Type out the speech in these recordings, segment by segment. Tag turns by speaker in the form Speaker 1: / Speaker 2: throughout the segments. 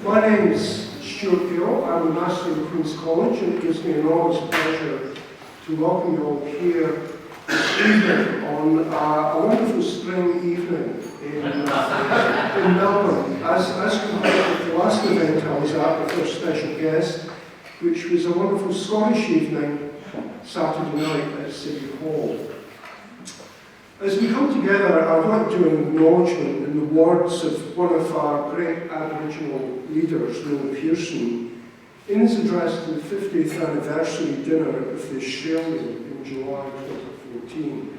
Speaker 1: My name is Stuart Gill. I'm a Master of Queen's College, and it gives me enormous pleasure to welcome you all here this evening on a wonderful spring evening in Melbourne. As compared with the last event I was at, the first special guest, which was a wonderful Scottish evening Saturday night at City Hall. As we come together, I'd like to do an acknowledgement in the words of one of our great Aboriginal leaders, Noel Pearson, in his address to the 50th anniversary dinner of the Australian in July 2014.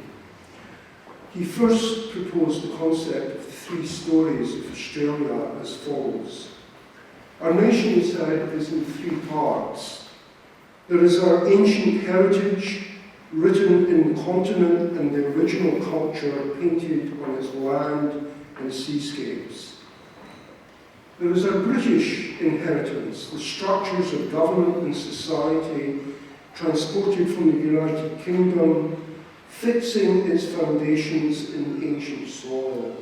Speaker 1: He first proposed the concept of the three stories of Australia as follows. Our nation, he said, is in three parts. There is our ancient heritage, written in the continent and the original culture painted on its land and seascapes. There is our British inheritance, the structures of government and society transported from the United Kingdom, fixing its foundations in ancient soil,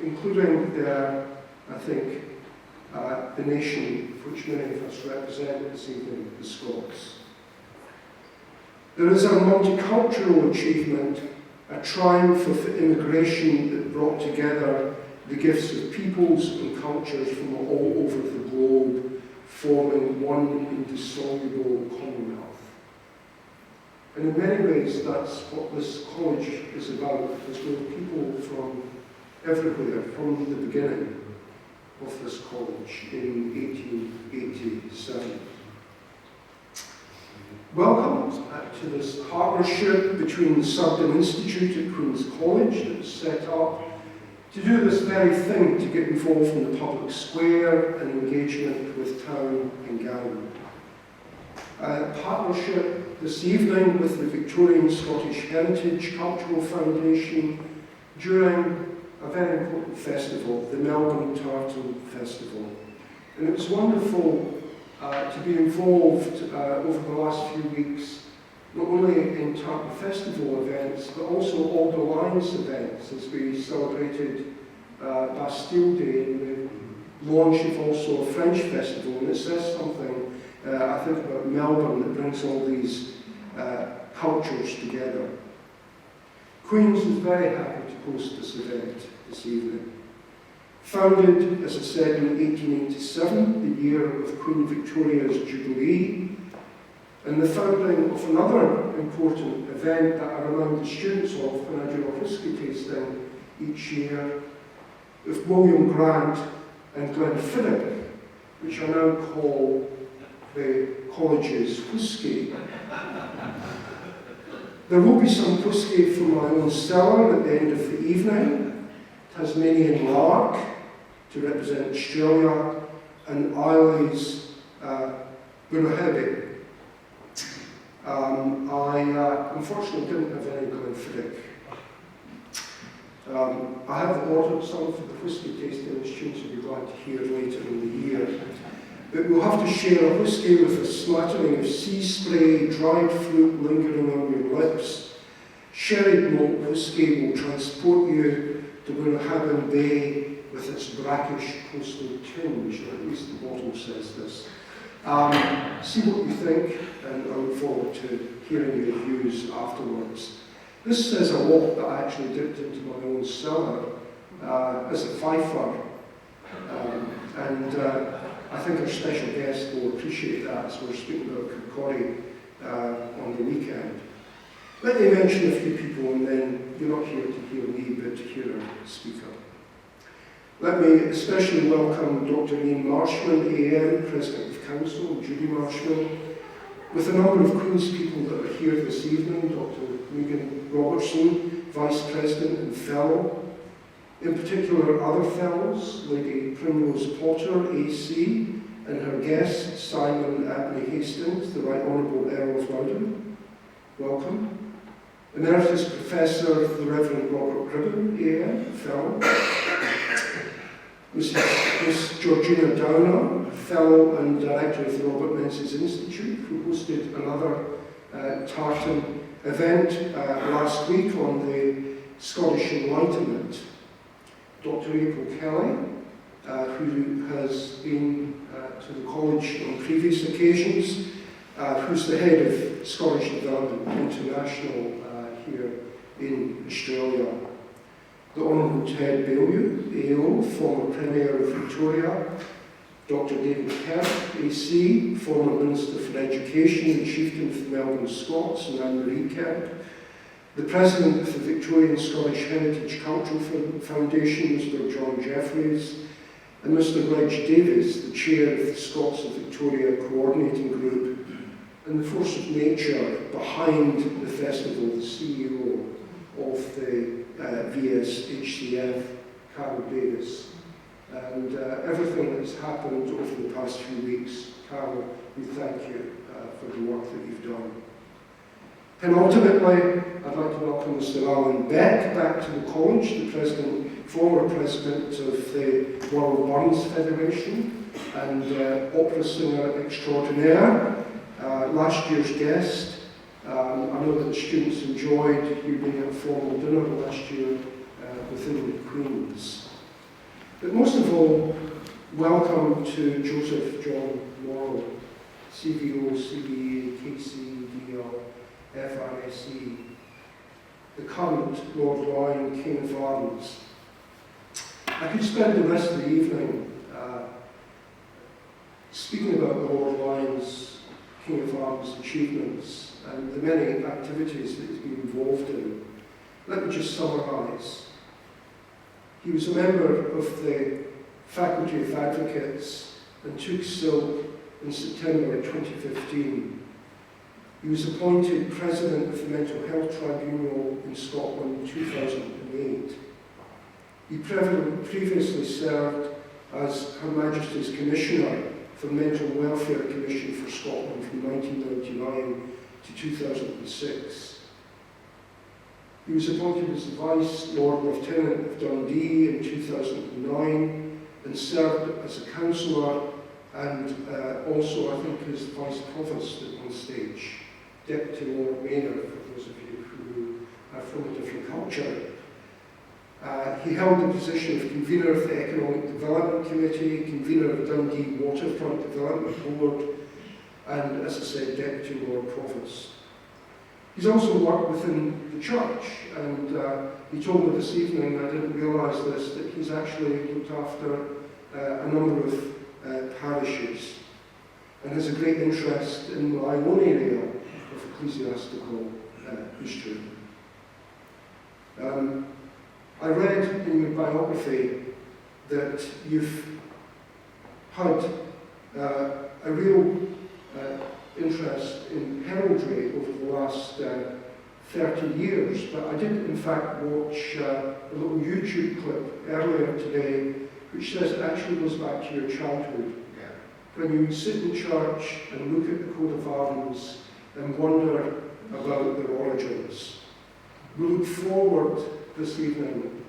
Speaker 1: including the nation which many of us represent this evening, the Scots. There is our multicultural achievement, a triumph of immigration that brought together the gifts of peoples and cultures from all over the globe, forming one indissoluble commonwealth. And in many ways, that's what this college is about, is with people from everywhere, from the beginning of this college in 1887. Welcome to this partnership between the Sugden Institute at Queen's College that was set up to do this very thing, to get involved in the public square and engagement with town and gallery. Partnership this evening with the Victorian Scottish Heritage Cultural Foundation during a very important festival, the Melbourne Tartan Festival. And it was wonderful to be involved over the last few weeks, not only in Tartan Festival events, but also all the Lyons events as we celebrated Bastille Day and the launch of also a French festival. And it says something, I think, about Melbourne that brings all these cultures together. Queen's is very happy to host this event this evening. Founded, as I said, in 1887, the year of Queen Victoria's Jubilee, and the founding of another important event that I remind the students of when I do a whisky tasting each year, of William Grant and Glenfiddich, which I now call the college's whisky. There will be some whisky from my own cellar at the end of the evening, Tasmanian Lark, to represent Australia, and Isley's Bunahebe. I unfortunately didn't have any Glenfiddich. I have ordered some for the whisky tasting, the students will be glad to hear later in the year. But we'll have to share a whisky with a smattering of sea spray, dried fruit lingering on your lips. Sherry malt whisky will transport you to Bunahebe Bay with its brackish coastal tinge, or at least the bottle says this. See what you think, and I look forward to hearing your views afterwards. This says a lot that I actually dipped into my own cellar as a fifer, and I think our special guest will appreciate that as we're speaking about Kirkcaldy on the weekend. Let me mention a few people, and then you're not here to hear me, but to hear our speaker. Let me especially welcome Dr. Ian Marshman, AM, President of Council, Judy Marshman, with a number of Queen's people that are here this evening, Dr. Megan Robertson, Vice President and Fellow, in particular other Fellows, Lady Primrose Potter, AC, and her guest, Simon Abney Hastings, the Right Honourable Earl of London. Welcome. Emeritus Professor, the Reverend Robert Gribben, AM, Fellow. Miss Georgina Downer, Fellow and Director of the Robert Menzies Institute, who hosted another tartan event last week on the Scottish Enlightenment. Dr. April Kelly, who has been to the college on previous occasions, who's the head of Scottish Development International here in Australia. The Honourable Ted Bellew, AO, former Premier of Victoria, Dr. David Kerr, AC, former Minister for Education and Chieftain of the Melbourne Scots, and Anne-Marie Kerr, the President of the Victorian Scottish Heritage Cultural Foundation, Mr. John Jeffreys, and Mr. Reg Davies, the Chair of the Scots of Victoria Coordinating Group, and the force of nature behind the festival, the CEO of the VSHCF, Carol Davis. And everything that's happened over the past few weeks, Carol, we thank you for the work that you've done. And ultimately, I'd like to welcome Mr. Alan Beck back to the college, the former president of the Morrow Burns Federation and opera singer extraordinaire, last year's guest. I know that the students enjoyed you being at a formal dinner last year within the Queen's. But most of all, welcome to Joseph John Morrow, CVO, CBA, KStJ, FRSE, the current Lord Lyon, King of Arms. I could spend the rest of the evening speaking about the Lord Lyon's King of Arms achievements and the many activities that he's been involved in. Let me just summarise. He was a member of the Faculty of Advocates and took silk in September 2015. He was appointed President of the Mental Health Tribunal in Scotland in 2008. He previously served as Her Majesty's Commissioner for the Mental Welfare Commission for Scotland from 1999 to 2006. He was appointed as the Vice Lord Lieutenant of Dundee in 2009 and served as a councillor and also, I think, as Vice Provost at one stage, Deputy Lord Mayor, for those of you who are from a different culture. He held the position of Convener of the Economic Development Committee, Convener of Dundee Waterfront Development Board, and, as I said, Deputy Lord Provost. He's also worked within the church, and he told me this evening, I didn't realise this, that he's actually looked after a number of parishes and has a great interest in the Lyon area of ecclesiastical history. I read in your biography that you've had a real interest in heraldry over the last 30 years, but I did in fact watch a little YouTube clip earlier today which says it actually goes back to your childhood. Yeah. When you would sit in church and look at the coat of arms and wonder about their origins. We look forward this evening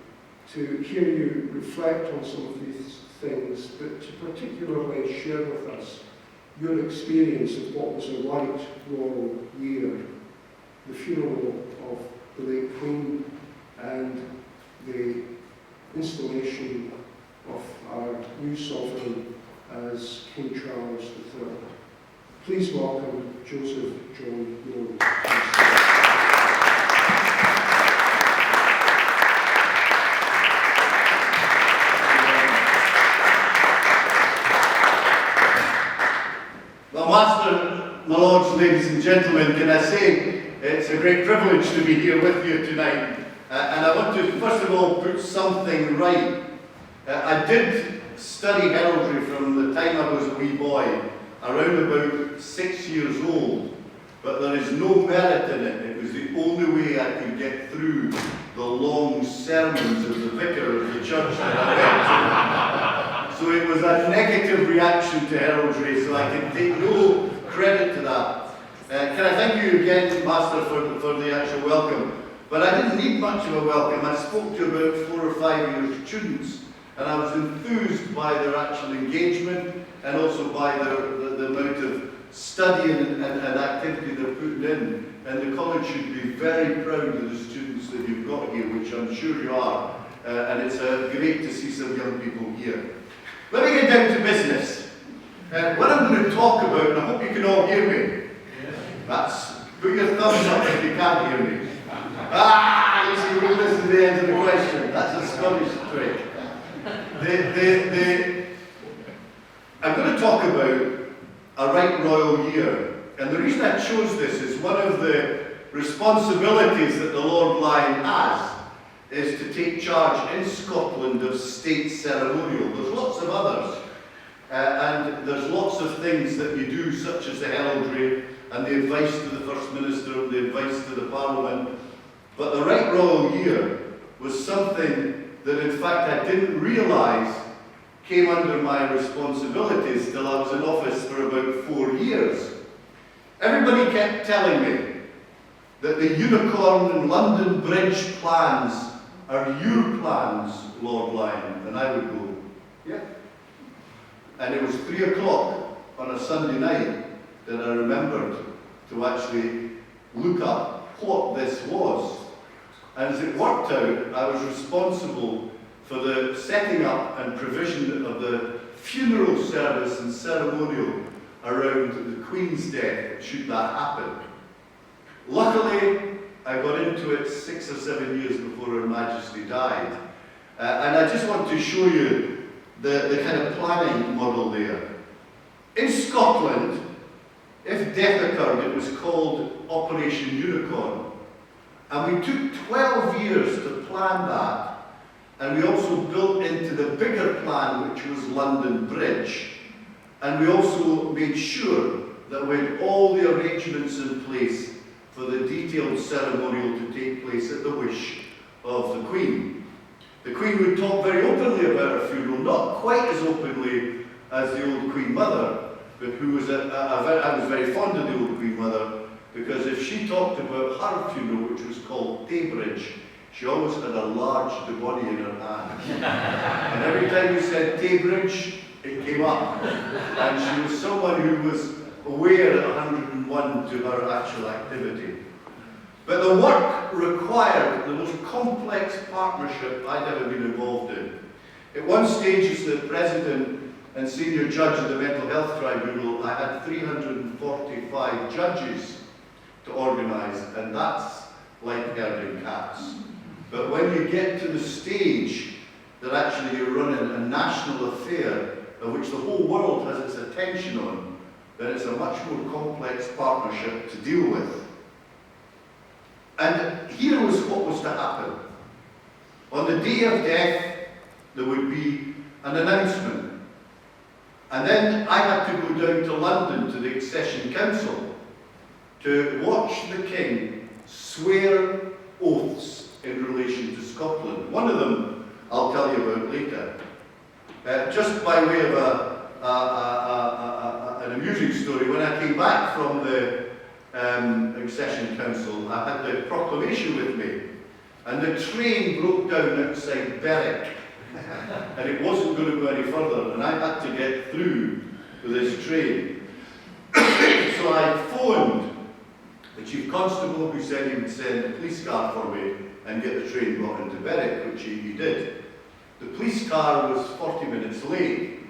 Speaker 1: to hear you reflect on some of these things, but to particularly share with us your experience of what was a light royal year, the funeral of the late Queen and the installation of our new sovereign as King Charles III. Please welcome Joseph John Morrow.
Speaker 2: Well, Master, my lords, ladies and gentlemen, can I say it's a great privilege to be here with you tonight. And I want to, first of all, put something right. I did study heraldry from the time I was a wee boy, around about 6 years old, but there is no merit in it. It was the only way I could get through the long sermons of the vicar of the church that I went to. So it was a negative reaction to heraldry, so I can take no credit to that. Can I thank you again, Master, for the actual welcome. But I didn't need much of a welcome. I spoke to about 4 or 5 year students, and I was enthused by their actual engagement and also by the amount of study and activity they're putting in. And the college should be very proud of the students that you've got here, which I'm sure you are. And it's great to see some young people here. Let me get down to business. What I'm going to talk about, and I hope you can all hear me. Put your thumbs up if you can't hear me. You see, we listen to the end of the question. That's a Scottish trick. I'm going to talk about a right royal year. And the reason I chose this is one of the responsibilities that the Lord Lyon has is to take charge in Scotland of state ceremonial. There's lots of others. And there's lots of things that you do, such as the heraldry and the advice to the First Minister and the advice to the Parliament. But the Right Royal Year was something that, in fact, I didn't realise came under my responsibilities till I was in office for about 4 years. Everybody kept telling me that the Unicorn and London Bridge plans are your plans, Lord Lyon. And I would go, yeah. And it was 3 o'clock on a Sunday night that I remembered to actually look up what this was. And as it worked out, I was responsible for the setting up and provision of the funeral service and ceremonial around the Queen's death, should that happen. Luckily, I got into it 6 or 7 years before Her Majesty died. And I just want to show you the kind of planning model there. In Scotland, if death occurred, it was called Operation Unicorn. And we took 12 years to plan that. And we also built into the bigger plan, which was London Bridge. And we also made sure that we had all the arrangements in place for the detailed ceremonial to take place at the wish of the Queen. The Queen would talk very openly about her funeral, not quite as openly as the old Queen Mother, but who was I was very fond of the old Queen Mother, because if she talked about her funeral, which was called Taybridge, she always had a large debody in her hand. And every time you said Taybridge, it came up. And she was someone who was aware at 101 to her actual activity. But the work required the most complex partnership I'd ever been involved in. At one stage, as the president and senior judge of the Mental Health Tribunal, I had 345 judges to organise, and that's like herding cats. But when you get to the stage that actually you're running a national affair of which the whole world has its attention on, then it's a much more complex partnership to deal with. And here was what was to happen. On the day of death, there would be an announcement. And then I had to go down to London to the Accession Council to watch the King swear oaths in relation to Scotland. One of them I'll tell you about later. Just by way of an amusing story, when I came back from the Accession Council, I had the proclamation with me, and the train broke down outside Berwick, and it wasn't going to go any further, and I had to get through with this train. So I phoned the Chief Constable, who said he would send a police car for me and get the train brought into Berwick, which he did. The police car was 40 minutes late,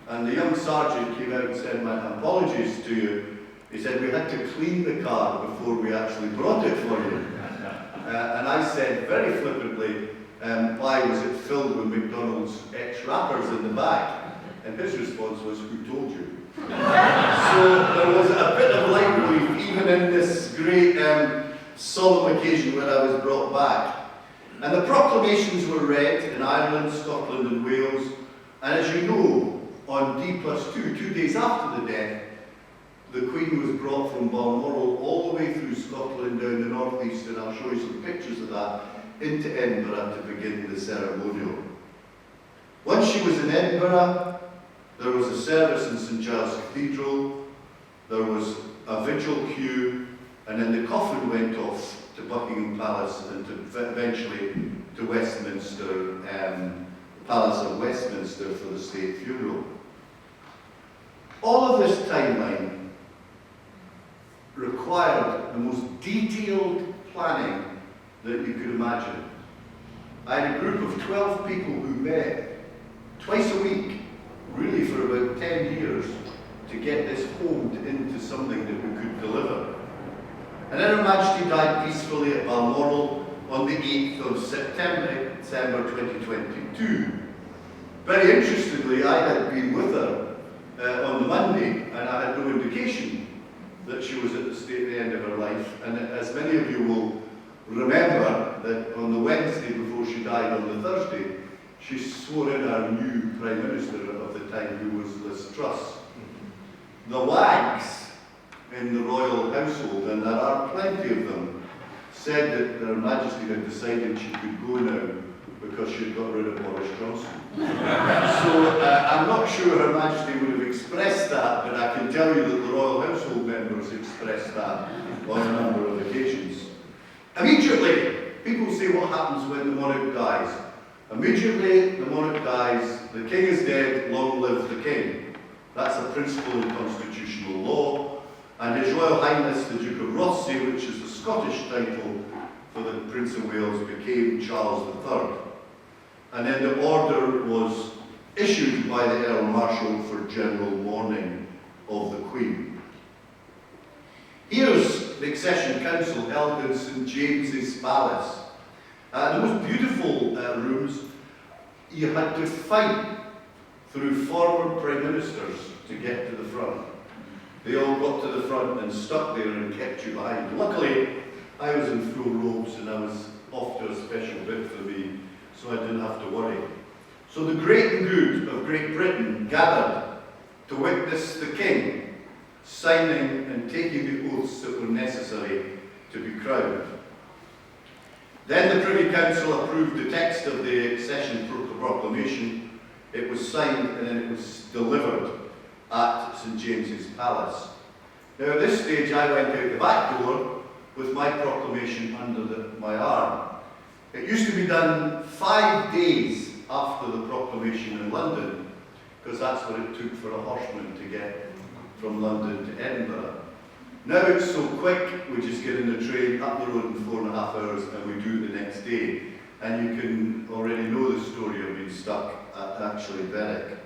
Speaker 2: and the young sergeant came out and said, "My apologies to you." He said, "We had to clean the car before we actually brought it for you." And I said very flippantly, "Why was it filled with McDonald's ex-wrappers in the back?" And his response was, "Who told you?" So there was a bit of light relief even in this great solemn occasion when I was brought back. And the proclamations were read in Ireland, Scotland and Wales. And as you know, on D+2, 2 days after the death, the Queen was brought from Morrow all the way through Scotland down the northeast, and I'll show you some pictures of that, into Edinburgh to begin the ceremonial. Once she was in Edinburgh, there was a service in St Giles Cathedral, there was a vigil queue, and then the coffin went off to Buckingham Palace and eventually to Westminster, the Palace of Westminster for the state funeral. All of this timeline required the most detailed planning that you could imagine. I had a group of 12 people who met twice a week really for about 10 years to get this honed into something that we could deliver. And then Her Majesty died peacefully at Balmoral on the 8th of September, December 2022. Very interestingly, I had been with her on the Monday, and I had no indication that she was at the end of her life. And as many of you will remember, that on the Wednesday before she died on the Thursday, she swore in our new Prime Minister of the time, who was Liz Truss. The wags in the royal household, and there are plenty of them, said that Her Majesty had decided she could go now because she'd got rid of Boris Johnson. So I'm not sure Her Majesty would have expressed that, but I can tell you that the royal household members expressed that on a number of occasions. Immediately, people say what happens when the monarch dies. Immediately the monarch dies, the king is dead, long live the king. That's a principle in constitutional law. And His Royal Highness the Duke of Rothesay, which is the Scottish title for the Prince of Wales, became Charles III. And then the order was issued by the Earl Marshal for general mourning of the Queen. Here's the Accession Council held in St James's Palace. The most beautiful rooms. You had to fight through former Prime Ministers to get to the front. They all got to the front and stuck there and kept you behind. Luckily, I was in full robes and I was off to a special bit for me, so I didn't have to worry. So the great and good of Great Britain gathered to witness the King signing and taking the oaths that were necessary to be crowned. Then the Privy Council approved the text of the accession proclamation. It was signed and then it was delivered at St James's Palace. Now at this stage I went out the back door with my proclamation under my arm. It used to be done 5 days after the proclamation in London, because that's what it took for a horseman to get from London to Edinburgh. Now it's so quick, we just get in the train up the road in 4.5 hours and we do it the next day. And you can already know the story of being stuck at actually Berwick.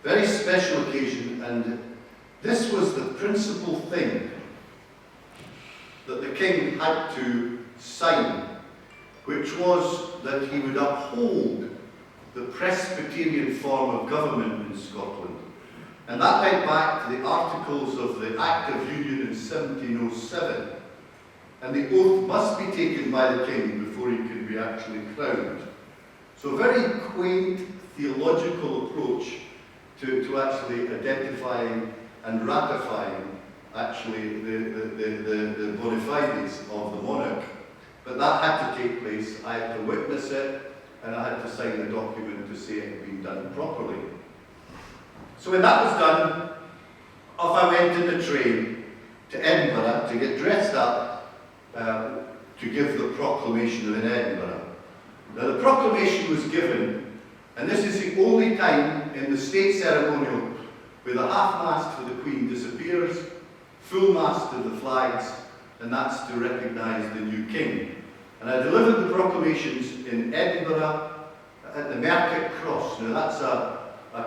Speaker 2: Very special occasion, and this was the principal thing that the King had to sign, which was that he would uphold the Presbyterian form of government in Scotland. And that went back to the Articles of the Act of Union in 1707. And the oath must be taken by the King before he can be actually crowned. So a very quaint theological approach to actually identifying and ratifying actually the bona fides of the monarch. But that had to take place. I had to witness it, and I had to sign the document to say it had been done properly. So when that was done, off I went in the train to Edinburgh to get dressed up to give the proclamation in Edinburgh. Now the proclamation was given, and this is the only time in the state ceremonial where the half-mast for the Queen disappears, full mast of the flags, and that's to recognise the new King. And I delivered the proclamations in Edinburgh at the Market Cross. Now that's a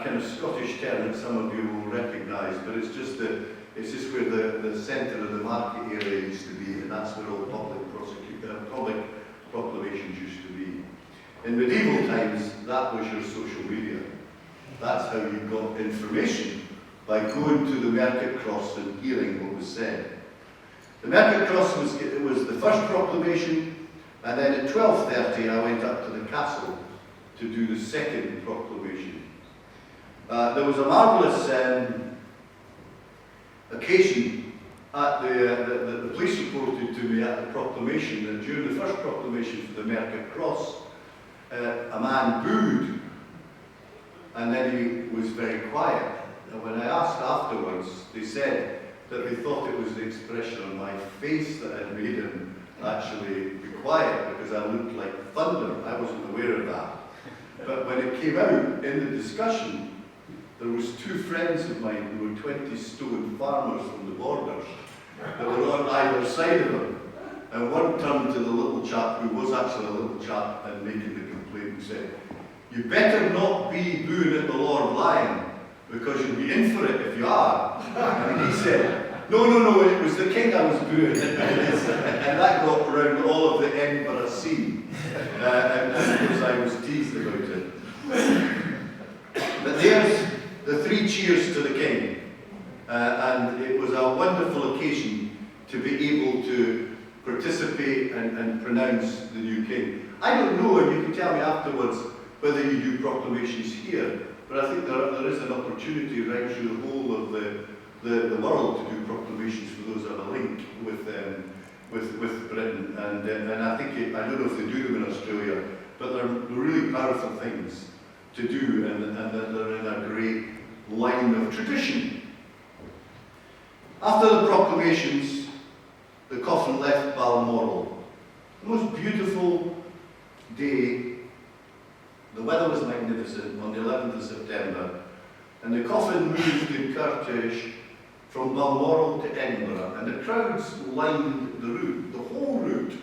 Speaker 2: kind of Scottish term that some of you will recognise, but it's just where the centre of the market area used to be, and that's where all public proclamations used to be. In medieval times, that was your social media. That's how you got information, by going to the Market Cross and hearing what was said. The Market Cross was the first proclamation, and then at 12:30 I went up to the castle to do the second proclamation. There was a marvellous occasion at the police reported to me at the proclamation that during the first proclamation for the Market Cross, a man booed, and then he was very quiet. And when I asked afterwards, they said that they thought it was the expression on my face that had made him actually be quiet, because I looked like thunder. I wasn't aware of that. But when it came out in the discussion, there was two friends of mine who were 20-stone farmers from the borders that were on either side of him. And one turned to the little chap, who was actually a little chap, and making the complaint, and said, you better not be booing at the Lord Lyon, because you'll be in for it if you are. And he said, no, it was the king I was booing. And that got around all of the FRSE. And of course I was teased about it. But there's the 3 cheers to the king. And it was a wonderful occasion to be able to participate and pronounce the new king. I don't know, and you can tell me afterwards whether you do proclamations here, but I think there is an opportunity right through the whole of the world to do proclamations for those that have a link with Britain. And I think, I don't know if they do them in Australia, but they're really powerful things to do, and they're in a great line of tradition. After the proclamations, the coffin left Balmoral. The most beautiful day. The weather was magnificent on the 11th of September, and the coffin moved in cortege from Balmoral to Edinburgh, and the crowds lined the route, the whole route.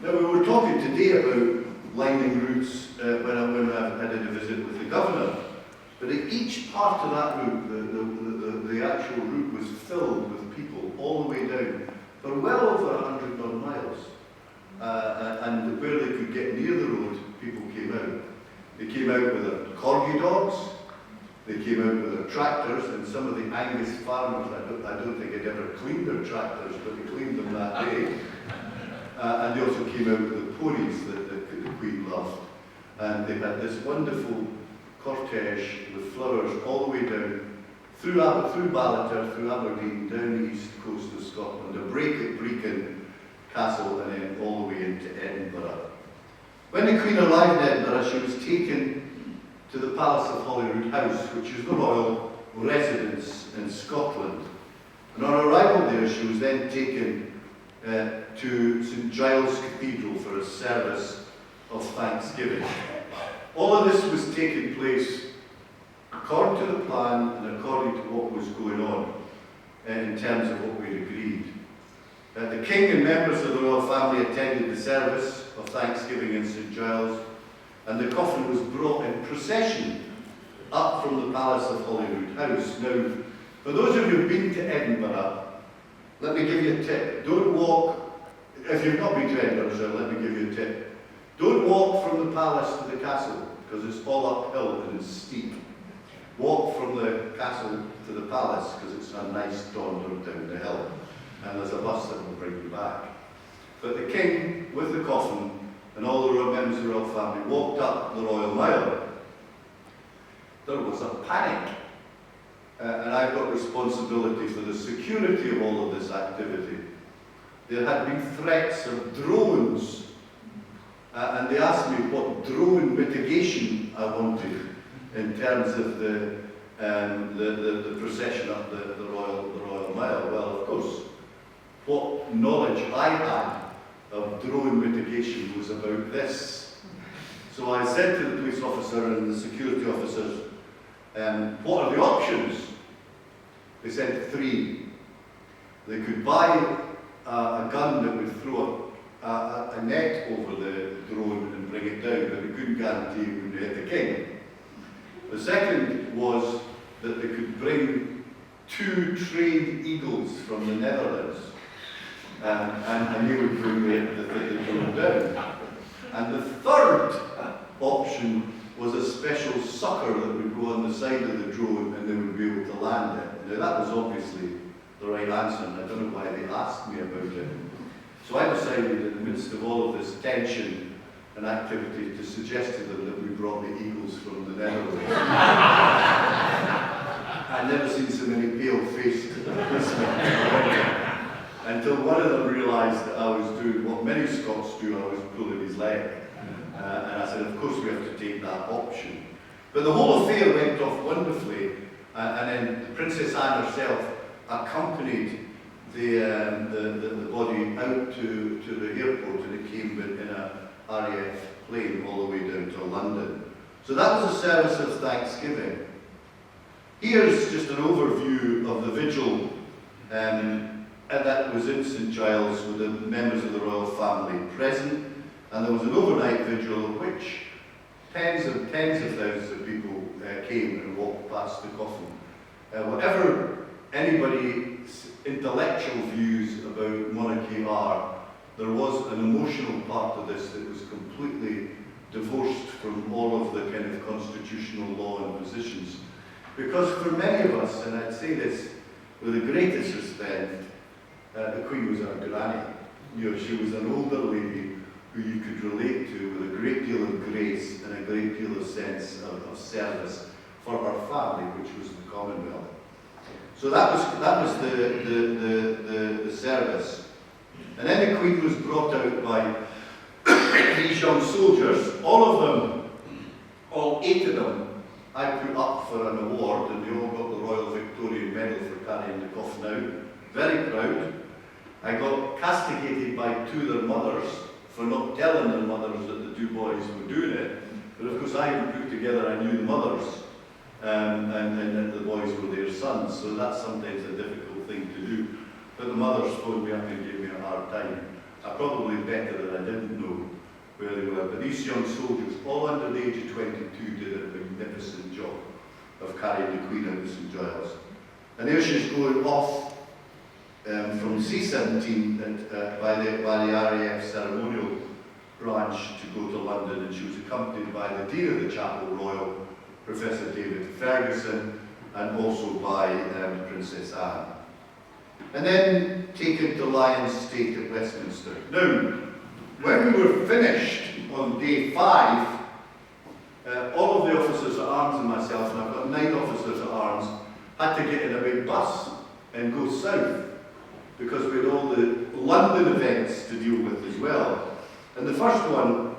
Speaker 2: Now, we were talking today about lining routes when I had a visit with the governor, but at each part of that route, the actual route was filled with people all the way down for well over 100 odd miles. And where they could get near the road, people came out. They came out with their corgi dogs, they came out with their tractors, and some of the Angus farmers, I don't think they'd ever cleaned their tractors, but they cleaned them that day. And they also came out with the ponies that the Queen loved. And they had this wonderful cortege with flowers all the way down, through Ballater, through Aberdeen, down the east coast of Scotland, a break at Brecon Castle, and then all the way into Edinburgh. When the Queen arrived in Edinburgh, she was taken to the Palace of Holyrood House, which is the royal residence in Scotland. And on arrival there, she was then taken to St Giles Cathedral for a service of thanksgiving. All of this was taking place according to the plan and according to what was going on in terms of what we'd agreed. The King and members of the royal family attended the service of thanksgiving in St Giles, and the coffin was brought in procession up from the Palace of Holyrood House. Now, for those of you who've been to Edinburgh, let me give you a tip. Don't walk, if you've not been to Edinburgh, so let me give you a tip. Don't walk from the palace to the castle, because it's all uphill and it's steep. Walk from the castle to the palace, because it's a nice donder down the hill. And there's a bus that will bring you back. But the king, with the coffin, and all the members of the royal family walked up the Royal Mile. There was a panic. And I've got responsibility for the security of all of this activity. There had been threats of drones. And they asked me what drone mitigation I wanted in terms of the procession up the Royal Mile. Well, of course, what knowledge I had of drone mitigation was about this. So I said to the police officer and the security officers, what are the options? They said 3. They could buy a gun that would throw a net over the drone and bring it down, but they couldn't guarantee it would hit the king. The second was that they could bring 2 trained eagles from the Netherlands, and they would bring the drone down. And the third option was a special sucker that would go on the side of the drone and they would be able to land it. Now that was obviously the right answer, and I don't know why they asked me about it. So I decided in the midst of all of this tension and activity to suggest to them that we brought the eagles from the Netherlands. I'd never seen so many pale-faced policemen until one of them realised that I was doing what many Scots do, I was pulling his leg. And I said, of course we have to take that option. But the whole affair went off wonderfully, and then Princess Anne herself accompanied the body out to the airport, and it came in a RAF plane all the way down to London. So that was a service of thanksgiving. Here's just an overview of the vigil, and that was in St Giles with the members of the royal family present, and there was an overnight vigil at which tens of thousands of people came and walked past the coffin. Whatever anybody's intellectual views about monarchy are, there was an emotional part of this that was completely divorced from all of the kind of constitutional law and positions. Because for many of us, and I'd say this with the greatest respect, the Queen was our granny. You know, she was an older lady who you could relate to with a great deal of grace and a great deal of sense of service for her family, which was the Commonwealth. So that was the service. And then the Queen was brought out by these young soldiers, all 8 of them, I put up for an award, and they all got the Royal Victoria Medal for carrying the coffin out. Very proud. I got castigated by 2 of their mothers for not telling their mothers that the 2 boys were doing it. But of course I had put together, I knew the mothers, and that the boys were their sons, so that's sometimes a difficult thing to do. But the mothers phoned me up and gave me a hard time. Probably better that I didn't know where they were. But these young soldiers, all under the age of 22, did a magnificent job of carrying the Queen out of St Giles. And there she's going off from C-17 by the RAF ceremonial branch to go to London, and she was accompanied by the Dean of the Chapel Royal, Professor David Ferguson, and also by Princess Anne. And then taken to Lyon State at Westminster. Now, when we were finished on day 5, all of the officers at arms and myself, and I've got 9 officers at arms, had to get in a big bus and go south, because we had all the London events to deal with as well. And the first one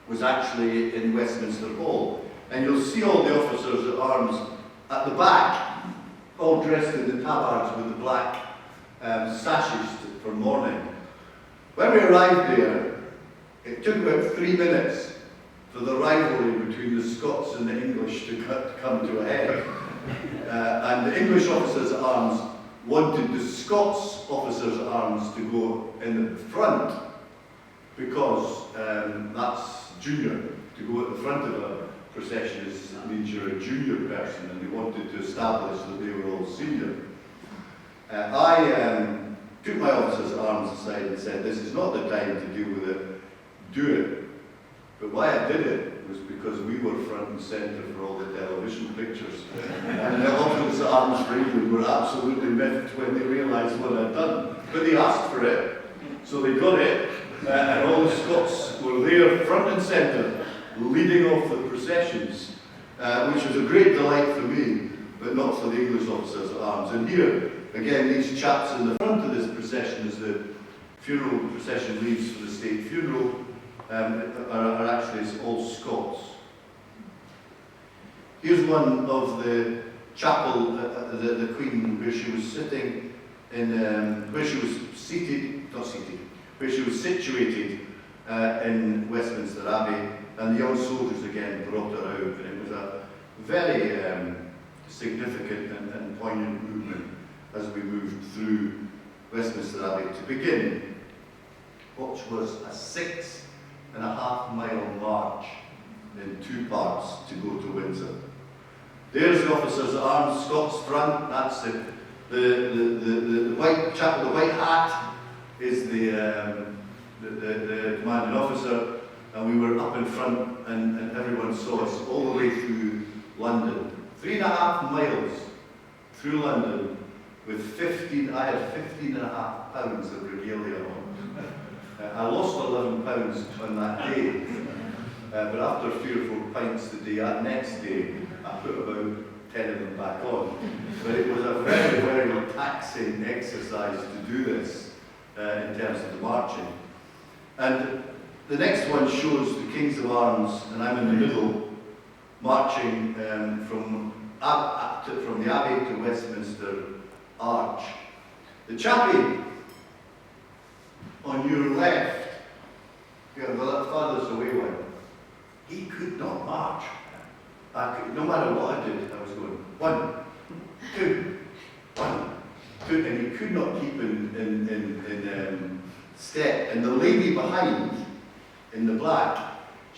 Speaker 2: was actually in Westminster Hall. And you'll see all the officers at arms at the back, all dressed in the tabards with the black sashes for mourning. When we arrived there, it took about 3 minutes for the rivalry between the Scots and the English to come to a head. And the English officers at arms wanted the Scots officers at arms to go in the front, because that's junior. To go at the front of a procession means you're a junior person, and they wanted to establish that they were all senior. I took my officers at arms aside and said, this is not the time to deal with it, do it. But why I did it was because we were front and centre for all the television pictures. And the officers at arms for England were absolutely miffed when they realised what I'd done. But they asked for it, so they got it, and all the Scots were there front and centre, leading off the processions, which was a great delight for me, but not for the English officers at arms. And here, again, these chaps in the front of this procession, as the funeral procession leaves for the state funeral, are actually all Scots. Here's one of the chapel, the Queen, where she was sitting in, where she was where she was situated in Westminster Abbey, and the young soldiers again brought her out, and it was a very significant and poignant movement as we moved through Westminster Abbey to begin what was a 6.5-mile march in 2 parts to go to Windsor. There's the officers at arms, Scots front, that's it. The white chap with the white hat is the commanding officer, and we were up in front, and everyone saw us all the way through London. 3.5 miles through London with 15, I had 15.5 pounds of regalia on. I lost 11 pounds on that day, but after 3 or 4 pints the next day, I put about 10 of them back on. But it was a very, very taxing exercise to do this in terms of the marching. And the next one shows the Kings of Arms, and I'm in the middle, marching from the Abbey to Westminster Arch. The chappie on your left, the farthest away one, he could not march. No matter what I did, I was going 1, 2, 1, 2, and he could not keep in step. And the lady behind, in the black,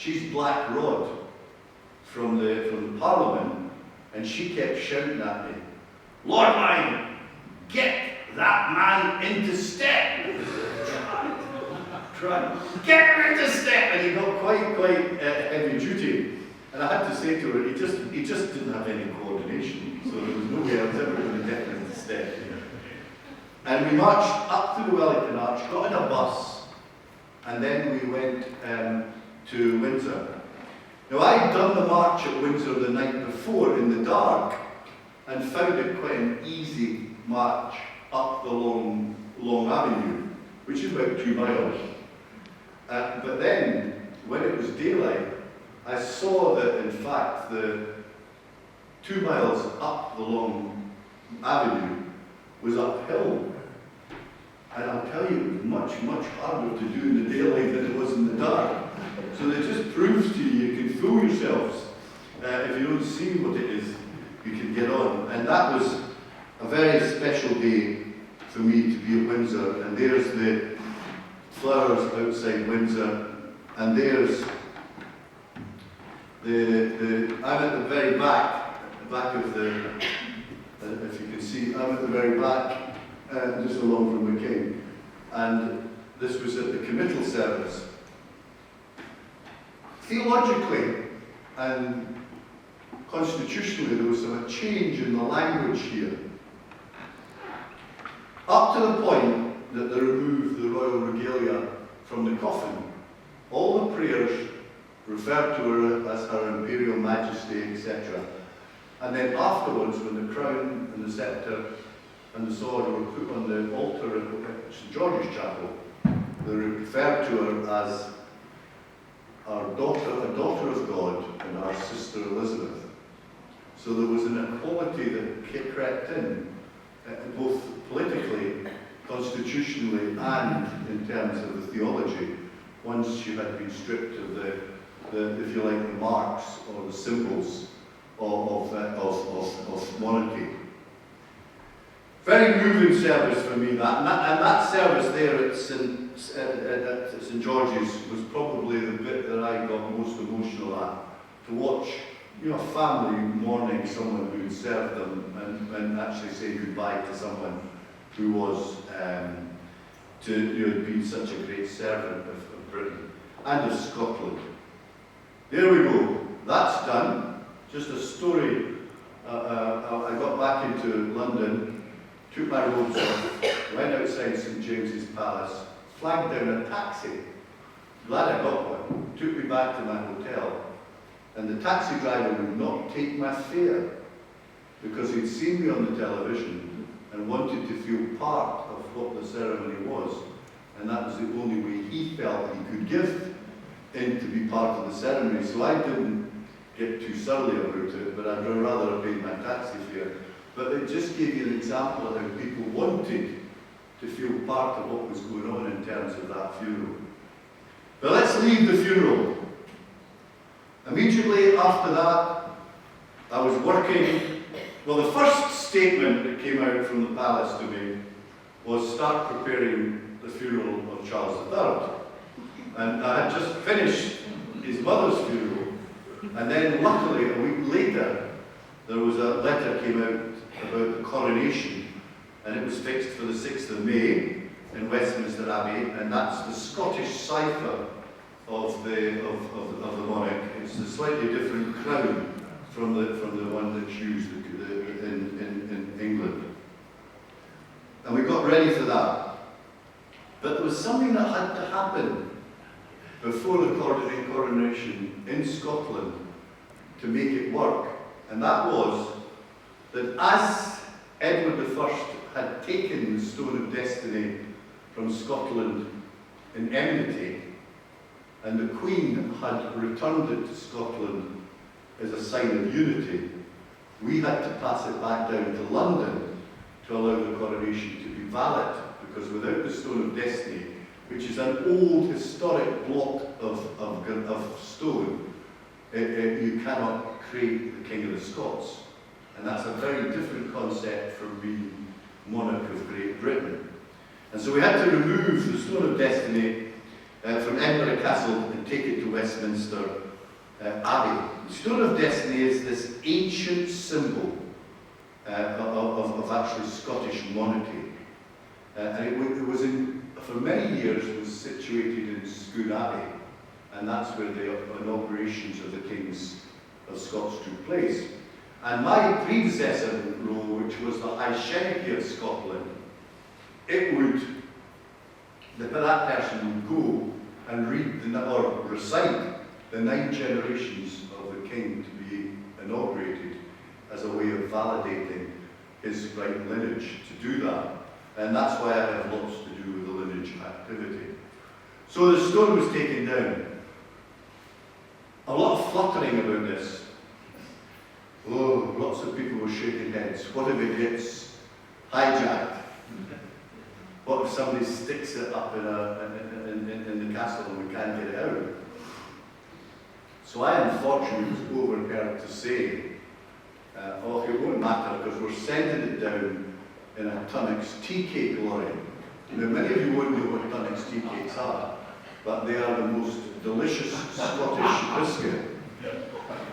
Speaker 2: she's Black Rod from the Parliament, and she kept shouting at me, "Lord Lyon, get that man into step." Try, get him into step, and he got quite heavy duty. And I had to say to her, he just didn't have any coordination, so there was no way I was ever going to get him into step. And we marched up to the Wellington Arch, got in a bus, and then we went to Windsor. Now, I'd done the march at Windsor the night before in the dark, and found it quite an easy march up the long avenue, which is about 2 miles. But then, when it was daylight, I saw that, in fact, the 2 miles up the long avenue was uphill. And I'll tell you, it was much, much harder to do in the daylight than it was in the dark. So it just proves to you can fool yourselves. If you don't see what it is, you can get on. And that was a very special day for me to be at Windsor. And there's the flowers outside Windsor. And there's I'm at the very back of the, if you can see, I'm at the very back, just along from the King. And this was at the committal service. Theologically and constitutionally, there was a change in the language here. Up to the point that they removed the royal regalia from the coffin. All the prayers referred to her as Her Imperial Majesty, etc. And then afterwards, when the crown and the sceptre and the sword were put on the altar at St George's Chapel, they referred to her as our daughter, a daughter of God, and our sister Elizabeth. So there was an equality that crept in, both politically, constitutionally, and in terms of the theology, once she had been stripped of the if you like, the marks or the symbols of monarchy. Very moving service for me, that. And that service there at St George's was probably the bit that I got most emotional at, to watch, a family mourning someone who had served them and actually say goodbye to someone who was had been such a great servant of Britain and of Scotland. There we go. That's done. Just a story. I got back into London, took my robes off, went outside St James's Palace, flagged down a taxi. Glad I got one. Took me back to my hotel. And the taxi driver would not take my fare because he'd seen me on the television and wanted to feel part of what the ceremony was. And that was the only way he felt he could give in to be part of the ceremony. So I didn't get too surly about it, but I'd rather have paid my taxi fare. But it just gave you an example of how people wanted to feel part of what was going on in terms of that funeral. But let's leave the funeral. Immediately after that, I was working. Well, the first statement that came out from the palace to me was start preparing the funeral of Charles III. And I had just finished his mother's funeral. And then luckily, a week later, there was a letter came out about the coronation, and it was fixed for the 6th of May in Westminster Abbey, and that's the Scottish cipher of the monarch. It's a slightly different crown from the one that's used in England. And we got ready for that. But there was something that had to happen before the coronation in Scotland to make it work. And that was that as Edward I had taken the Stone of Destiny from Scotland in enmity, and the Queen had returned it to Scotland as a sign of unity, we had to pass it back down to London to allow the coronation to be valid, because without the Stone of Destiny, which is an old historic block of stone, you cannot create the King of the Scots. And that's a very different concept from being monarch of Great Britain. And so we had to remove the Stone of Destiny from Edinburgh Castle and take it to to Westminster Abbey. The Stone of Destiny is this ancient symbol of actually Scottish monarchy. And it was for many years was situated in Sugden Abbey, and that's where the inaugurations of the Kings of Scots took place. And my predecessor role, which was the High Sheriff of Scotland, that person would go and read or recite the 9 generations of the king to be inaugurated as a way of validating his right lineage to do that. And that's why I have lots to do with the lineage activity. So the stone was taken down. A lot of fluttering about this. Oh, lots of people were shaking heads. What if it gets hijacked? What if somebody sticks it up in the castle and we can't get it out? So I unfortunately was overheard to say, oh, it won't matter because we're sending it down in a Tunnocks tea cake lorry. Now, many of you won't know what Tunnocks tea cakes are, but they are the most delicious Scottish biscuit,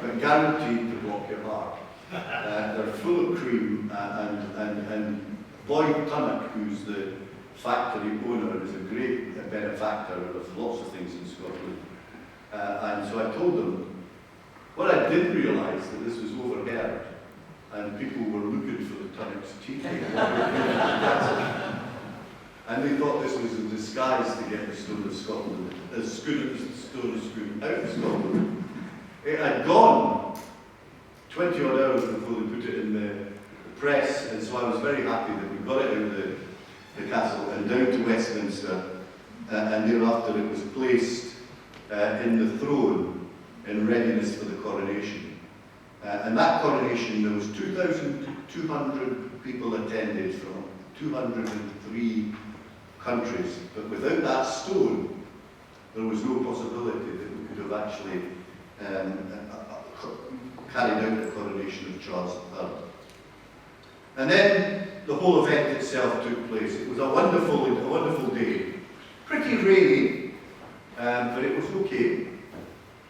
Speaker 2: but guaranteed to block your heart. They're full of cream, and Boyd Tunnock, who's the factory owner, is a great benefactor of lots of things in Scotland. And so I told them, what I did realise that this was overheard, and people were looking for the Tunnocks tea cake. And they thought this was a disguise to get the Stone of Scotland, as good as the Stone of Scotland out of Scotland. It had gone 20 odd hours before they put it in the press, and so I was very happy that we got it out of the castle and down to Westminster, and thereafter it was placed in the throne in readiness for the coronation. And that coronation, there was 2,200 people attended from 203 countries, but without that stone, there was no possibility that we could have actually carried out the coronation of Charles III. And then the whole event itself took place. It was a wonderful day. Pretty rainy, but it was okay.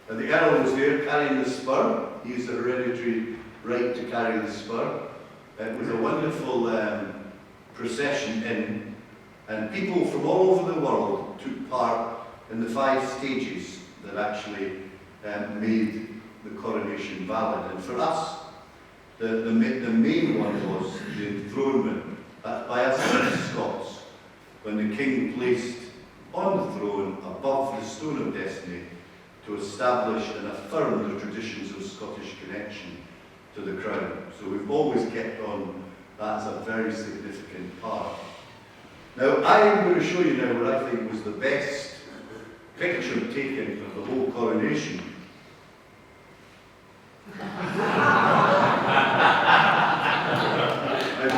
Speaker 2: And the Earl was there carrying the spur. He has the hereditary right to carry the spur. It was a wonderful procession in, and people from all over the world took part in the 5 stages that actually made the coronation valid. And for us, the main one was the enthronement by us as Scots, when the king placed on the throne above the Stone of Destiny to establish and affirm the traditions of Scottish connection to the crown. So we've always kept on that as a very significant part. Now, I am going to show you now what I think was the best picture taken of the whole coronation. I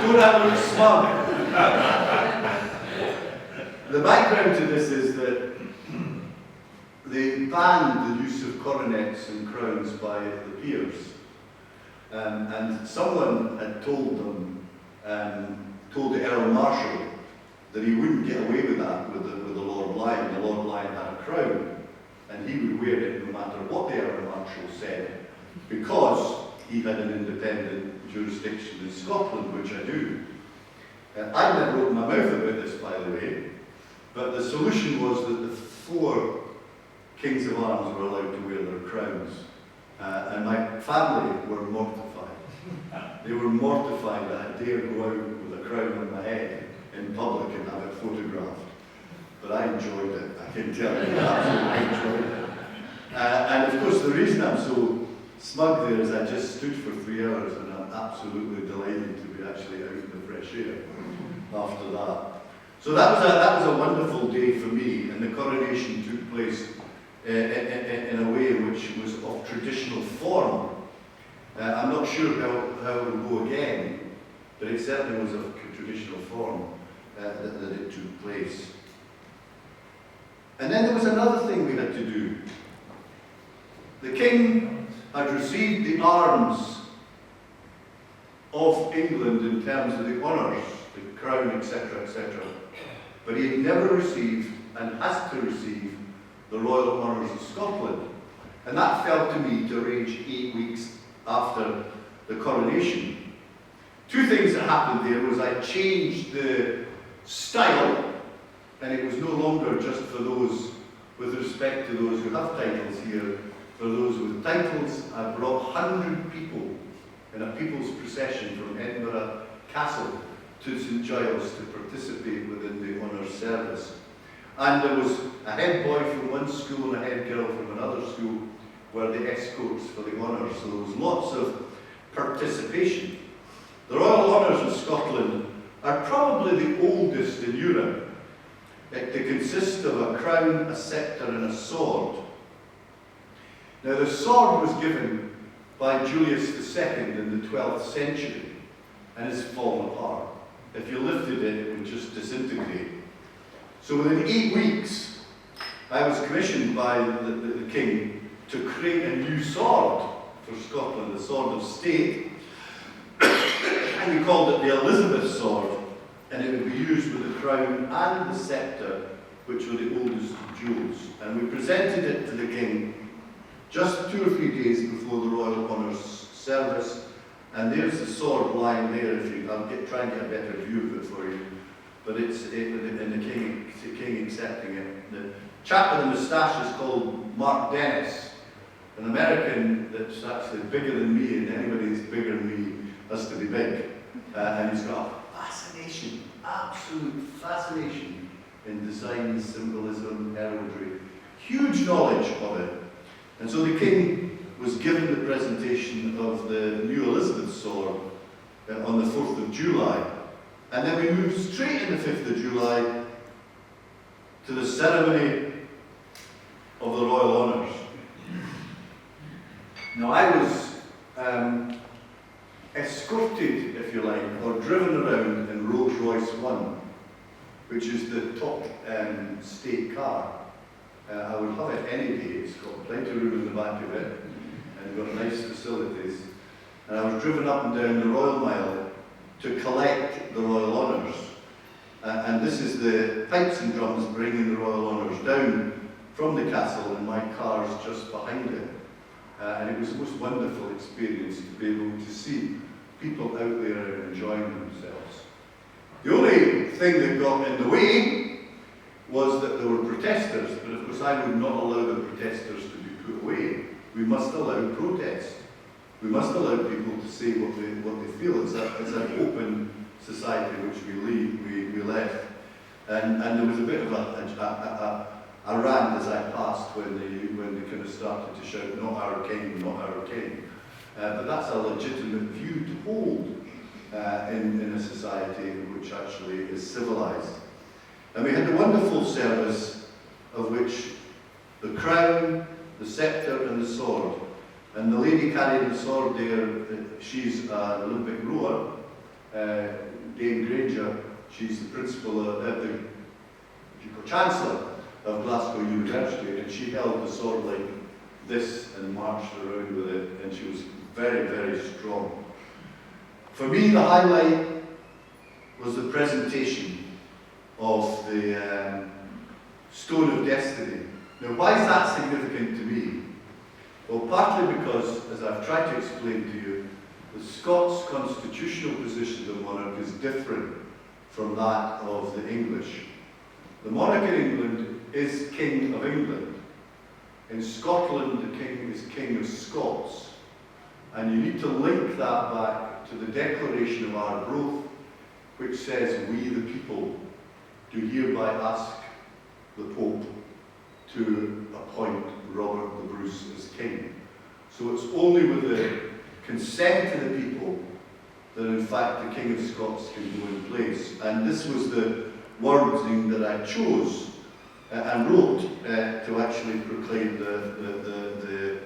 Speaker 2: don't have to look smug. The background to this is that they banned the use of coronets and crowns by the peers. And someone had told them, told the Earl Marshal that he wouldn't get away with that with the Lord Lyon. The Lord Lyon had a crown, and he would wear it no matter what the Earl Marshal said, because he had an independent jurisdiction in Scotland, which I do. I never opened my mouth about this, by the way, but the solution was that the 4 Kings of Arms were allowed to wear their crowns. And my family were mortified. They were mortified that I dare go out with a crown on my head in public and have it photographed. But I enjoyed it, I can tell you, I absolutely enjoyed it. And of course, the reason I'm so smug there is I just stood for 3 hours, and I'm absolutely delighted to be actually out in the fresh air after that. So that was a wonderful day for me, and the coronation took place in a way which was of traditional form. I'm not sure how it will go again, but it certainly was of traditional form that it took place. And then there was another thing we had to do. The king had received the arms of England in terms of the honours, the crown, etc., etc. But he had never received, and has to receive, the Royal Honours of Scotland. And that fell to me to arrange 8 weeks after the coronation. Two things that happened there was I changed the style, and it was no longer just for those, with respect to those who have titles here, for those with titles. I brought 100 people in a people's procession from Edinburgh Castle to St Giles to participate within the honours service. And there was a head boy from one school and a head girl from another school were the escorts for the honours, so there was lots of participation. The Royal Honours of Scotland are probably the oldest in Europe. They consist of a crown, a sceptre and a sword. Now the sword was given by Julius II in the 12th century and has fallen apart. If you lifted it, it would just disintegrate. So within 8 weeks, I was commissioned by the King to create a new sword for Scotland, the Sword of State, and we called it the Elizabeth Sword, and it would be used with the crown and the sceptre, which were the oldest jewels. And we presented it to the King just 2 or 3 days before the Royal Honours service, and there's the sword lying there. If you, I'll try and get a better view of it for you. But and the King accepting it. The chap with the moustache is called Mark Dennis, an American that's actually bigger than me, and anybody that's bigger than me has to be big. And he's got a fascination, absolute fascination in design, symbolism, heraldry, huge knowledge of it. And so the King was given the presentation of the new Elizabeth sword on the 4th of July. And then we moved straight in the 5th of July to the ceremony of the Royal Honours. Now I was escorted, if you like, or driven around in Rolls Royce 1, which is the top state car. I would have it any day. It's got plenty of room in the back of it, and got nice facilities. And I was driven up and down the Royal Mile to collect the Royal Honours. And this is the pipes and drums bringing the Royal Honours down from the castle, and my car's just behind it. And it was the most wonderful experience to be able to see people out there enjoying themselves. The only thing that got in the way was that there were protesters, but of course I would not allow the protesters to be put away. We must allow protest. We must allow people to say what they feel. It's an open society which we left. And there was a bit of a rant as I passed when they kind of started to shout, "Not our king, not our king." But that's a legitimate view to hold in a society which actually is civilized. And we had a wonderful service of which the crown, the sceptre and the sword. And the lady carrying the sword there, she's an Olympic rower, Dame Granger. She's the principal, the Chancellor of Glasgow University, and she held the sword like this and marched around with it, and she was very, very strong. For me, the highlight was the presentation of the Stone of Destiny. Now, why is that significant to me? Well, partly because, as I've tried to explain to you, the Scots' constitutional position of monarch is different from that of the English. The monarch in England is King of England. In Scotland, the King is King of Scots. And you need to link that back to the Declaration of Arbroath, which says, "We the people do hereby ask the Pope to appoint Robert the Bruce as king." So it's only with the consent of the people that in fact the King of Scots can go in place. And this was the wording that I chose and wrote to actually proclaim the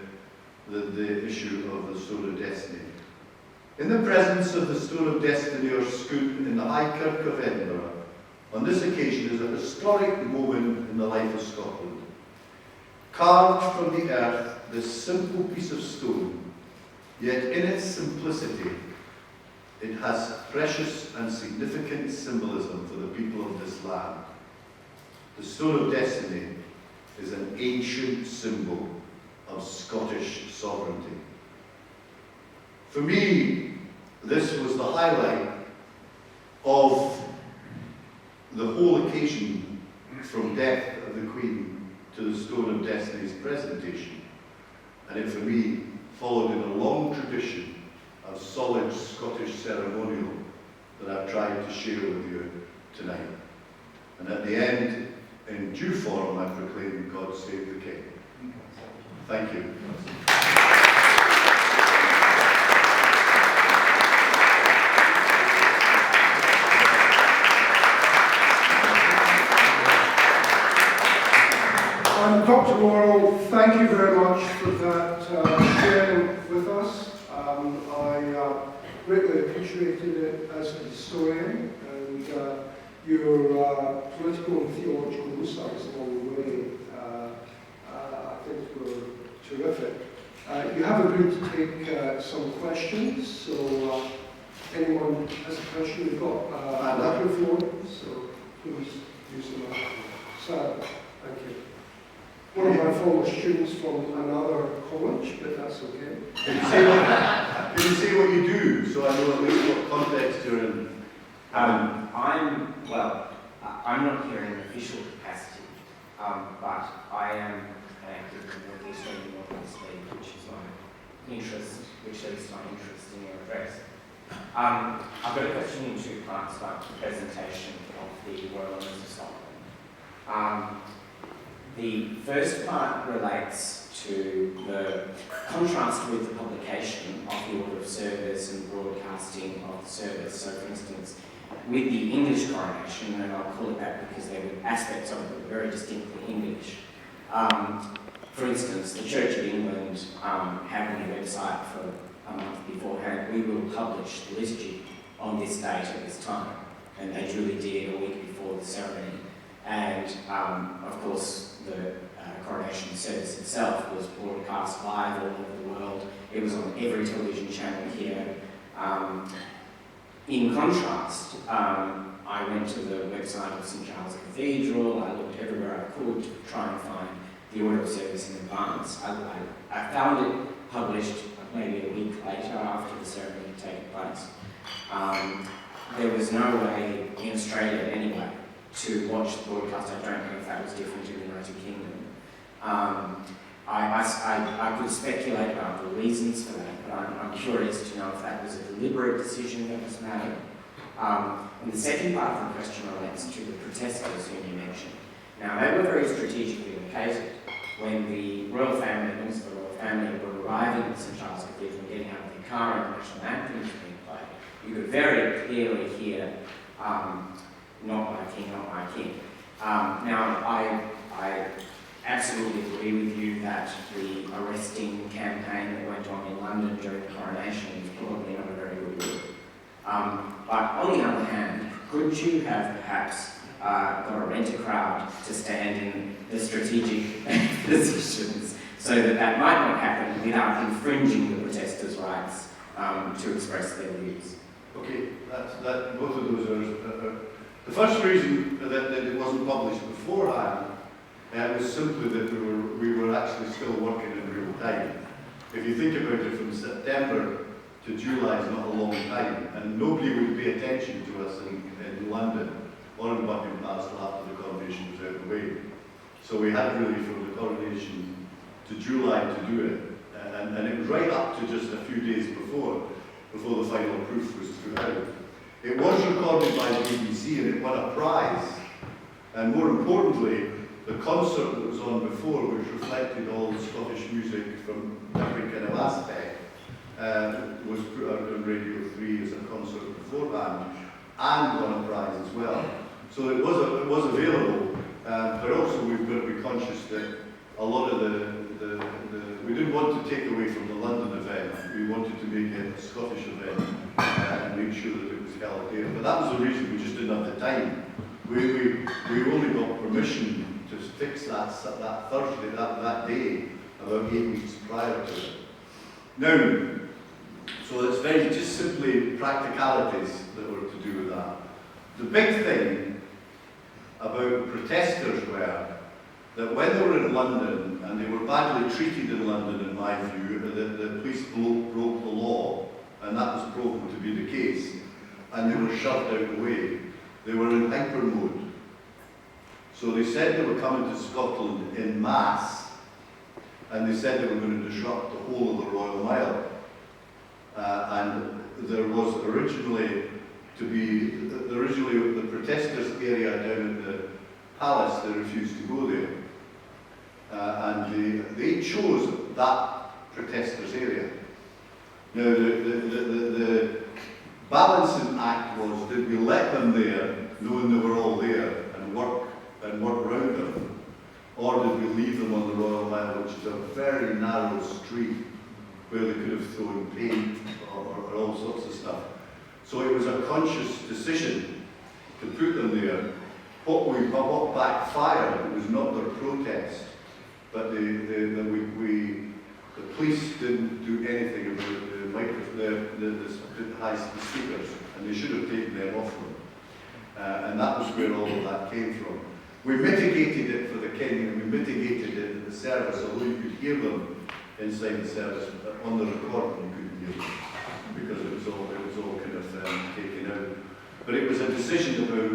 Speaker 2: issue of the Stone of Destiny. In the presence of the Stone of Destiny or Sugden in the High Kirk of Edinburgh, on this occasion is a historic moment in the life of Scotland. Carved from the earth, this simple piece of stone, yet in its simplicity, it has precious and significant symbolism for the people of this land. The Stone of Destiny is an ancient symbol of Scottish sovereignty. For me, this was the highlight of the whole occasion, from death of the Queen to the Stone of Destiny's presentation. And it, for me, followed in a long tradition of solid Scottish ceremonial that I've tried to share with you tonight. And at the end, in due form, I proclaim God save the King. Thank you.
Speaker 1: Dr. Morrow, thank you very much for that sharing with us. I greatly appreciated it as a historian, and your political and theological insights along the way, I think were terrific. You have agreed to take some questions, so anyone has a question, we've got a microphone, so please use the microphone. Sam, thank you. One of my former students from another college, but that's okay.
Speaker 2: Can you say what you do, so I know at least what context you're in?
Speaker 3: I'm not here in an official capacity, but I am active in the North East League, which is my interest, which leads to my interest in your address. I've got a question in two parts about the presentation of the Royal Honours of Scotland. The first part relates to the contrast with the publication of the order of service and broadcasting of the service. So, for instance, with the English coronation, and I'll call it that because there were aspects of it that were very distinctly English. For instance, the Church of England having a website for a month beforehand, we will publish the liturgy on this date at this time, and they duly did a week before the ceremony. And of course, the coronation service itself was broadcast live all over the world. It was on every television channel here. In contrast, I went to the website of St Giles Cathedral. I looked everywhere I could to try and find the order of service in advance. I found it published maybe a week later after the ceremony had taken place. There was no way in Australia anyway to watch the broadcast. I don't know if that was different in the United Kingdom. I could speculate about the reasons for that, but I'm curious to know if that was a deliberate decision that was made. And the second part of the question relates to the protesters whom you mentioned. Now, they were very strategically located. When the royal family, members of the royal family, were arriving at St Giles Cathedral and getting out of their car and the national anthem was being played, you could very clearly hear "Not my king, not my king." Now, I absolutely agree with you that the arresting campaign that went on in London during the coronation was probably not a very good look. But on the other hand, could you have perhaps got a rent-a-crowd to stand in the strategic positions so that that might not happen without infringing the protesters' rights to express their views?
Speaker 2: Okay, both of those are... The first reason that it wasn't published beforehand was simply that we were actually still working in real time. If you think about it, from September to July is not a long time, and nobody would pay attention to us in London or in Buckingham Palace till after the coronation was out of the way. So we had really from the coronation to July to do it, and it was right up to just a few days before the final proof was through out. It was recorded by the BBC and it won a prize. And more importantly, the concert that was on before, which reflected all the Scottish music from every kind of aspect, was put out on Radio 3 as a concert beforehand and won a prize as well. So it was available, but also we've got to be conscious that a lot of we didn't want to take away from the London event. We wanted to make it a Scottish event and make sure that it was held there. But that was the reason, we just didn't have the time. We only got permission to fix that Thursday, that day, about 8 weeks prior to it. Now, so it's very just simply practicalities that were to do with that. The big thing about protesters were that when they were in London, and they were badly treated in London in my view, the police broke the law, and that was proven to be the case, and they were shoved out the way. They were in hyper mode. So they said they were coming to Scotland in mass, and they said they were going to disrupt the whole of the Royal Mile. And there was originally the protesters area down at the palace. They refused to go there, and they chose that protesters area. Now the balancing act was: did we let them there, knowing they were all there, and work around them, or did we leave them on the Royal Mile, which is a very narrow street where they could have thrown paint or all sorts of stuff. So it was a conscious decision to put them there. What backfired, it was not their protest, but the police didn't do anything about the high-speed speakers, and they should have taken them off them. And that was where all of that came from. We mitigated it for the king, and we mitigated it in the service, although you could hear them inside the service. On the recording, you couldn't hear them, because it was all kind of taken out. But it was a decision about: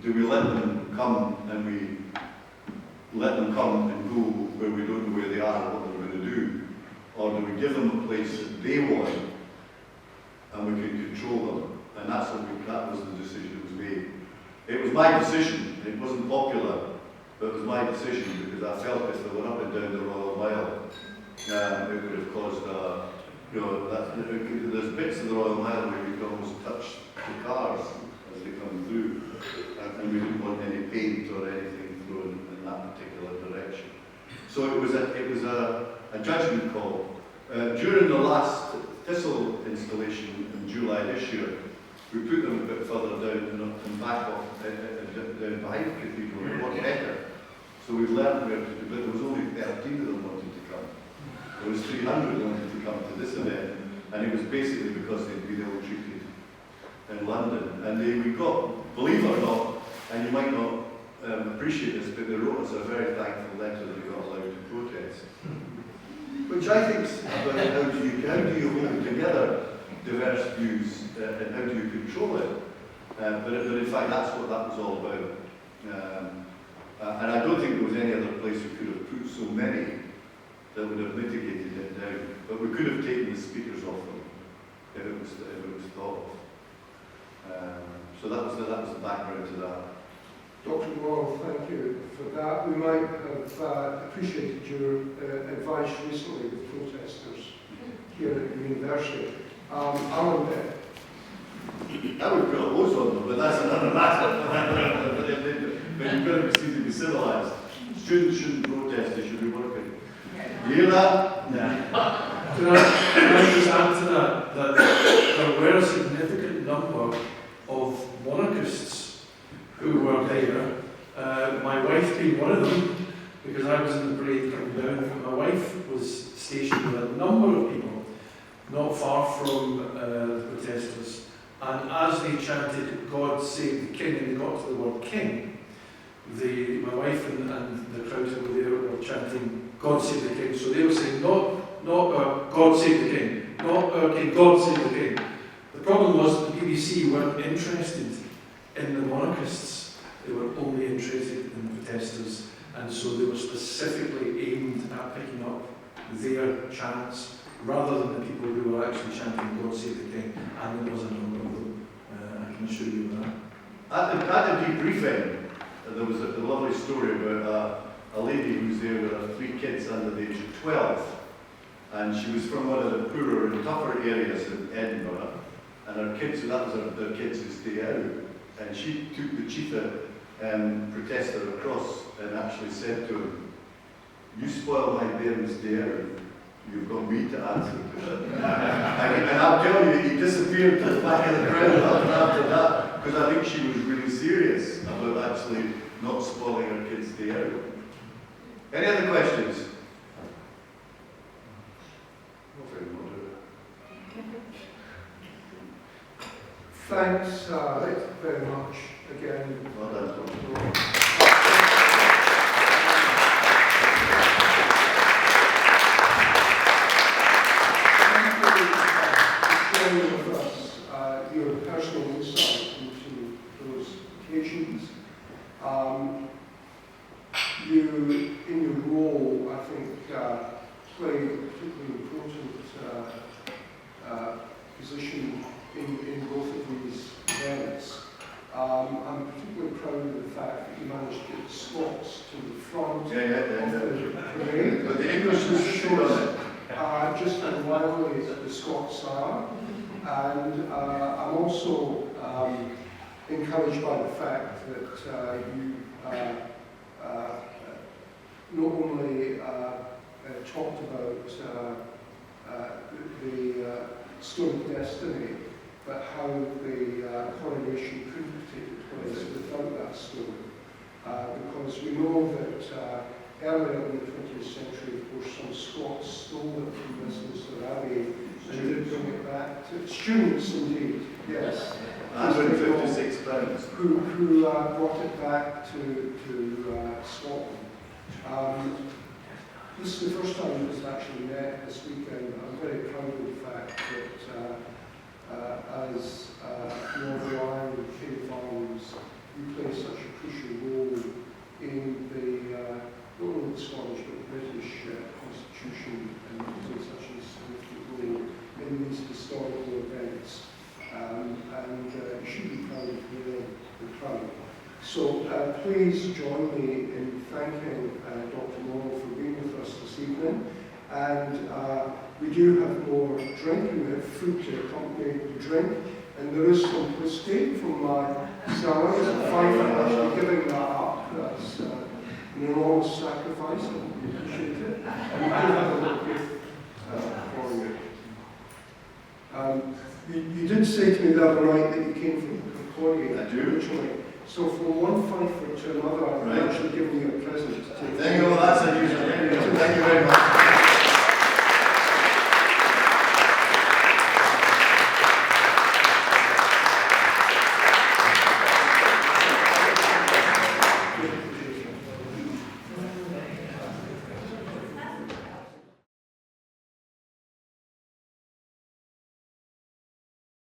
Speaker 2: do we let them come, and we let them come and go where we don't know where they are or what they're going to do, or do we give them a place that they want, and we can control them? And that was the decision that was made. It was my decision. It wasn't popular, but it was my decision, because I felt if they were up and down the Royal Mile, it would have caused there's bits of the Royal Mile where you can almost touch the cars as they come through, and we didn't want any paint or anything thrown in that particular direction. So it was a judgment call. During the last Thistle installation in July this year, we put them a bit further down and back off down behind the cathedral. It worked better. So we've learned where to do, but there was only 13 of them wanted to come. There was 300 wanted to come to this event, and it was basically because they'd been ill-treated in London. And we got, believe it or not, and you might not appreciate this, but they wrote us a very thankful letter that they got allowed to protest. Which I think is about how do you hold together diverse views, and how do you control it? But in fact, that's what that was all about. And I don't think there was any other place we could have put so many that would have mitigated it down. But we could have taken the speakers off them if it was thought of. So that was the background to that.
Speaker 1: Dr. Morrow, thank you for that. We might have appreciated your advice recently with protesters here at the university. Alan,
Speaker 2: I would put a hose on them, but that's another matter. But you've got to seem to be civilised. Students shouldn't protest, they should be working. You hear that?
Speaker 4: Nah. Can I just add to that there were a significant number of monarchists who were there, my wife being one of them, because I was in the parade coming down. My wife was stationed with a number of people not far from the protesters, and as they chanted "God Save the King" and they got to the word "King," my wife and the crowd who were there were chanting "God Save the King." So they were saying not "God Save the King," not "Our King, God Save the King." The problem was that the BBC weren't interested in the monarchists; they were only interested in the protesters, and so they were specifically aimed at picking up their chants, rather than the people who were actually chanting "God Save the King," and there was a number of them. I can assure you of that.
Speaker 2: At the debriefing, there was a lovely story about a lady who was there with her 3 kids under the age of 12, and she was from one of the poorer and tougher areas in Edinburgh, and her kids, that was their kids' day out, and she took the cheetah protester across and actually said to him, "You spoil my parents' day out, you've got me to answer to." And I'll tell you, he disappeared to the back of the crowd after that, because I think she was really serious about actually not spoiling her kids' day out. Any other questions?
Speaker 1: Thanks very much again.
Speaker 2: Well done.
Speaker 1: Dr. Morrow. You, in your role, I think, play a particularly important position in both of these events. I'm particularly proud of the fact that you managed to get Scots to the front of the parade.
Speaker 2: But the English
Speaker 1: Which
Speaker 2: shows
Speaker 1: shows just how lively the Scots are. And I'm also encouraged by the fact that you not only talked about the Stone of Destiny, but how the coronation couldn't take place without that stone. Because we know that earlier in the 20th century, of course, some Scots stole it from Westminster Abbey and did bring it back to students, indeed, yes.
Speaker 2: £156.
Speaker 1: Who brought it back to Scotland. This is the first time it was actually met this weekend. I'm very proud of the fact that as Morrow and K-Farms, you play such a crucial role in the, not only the Scottish but the British Constitution, and you play such a significant role in these historical events. And you should be proud of the crowd. So please join me in thanking Dr. Morrow for being with us this evening. And we do have more drink, and we have food to accompany the drink. And there is some whiskey from my cellars. I'm actually giving that up. That's an enormous sacrifice, and we appreciate it. And we do have a little gift for you. You did say to me the other night that you came from Concordia originally. So from one fifer to another, I'm actually giving you a present to take.
Speaker 2: There you go, that's unusual.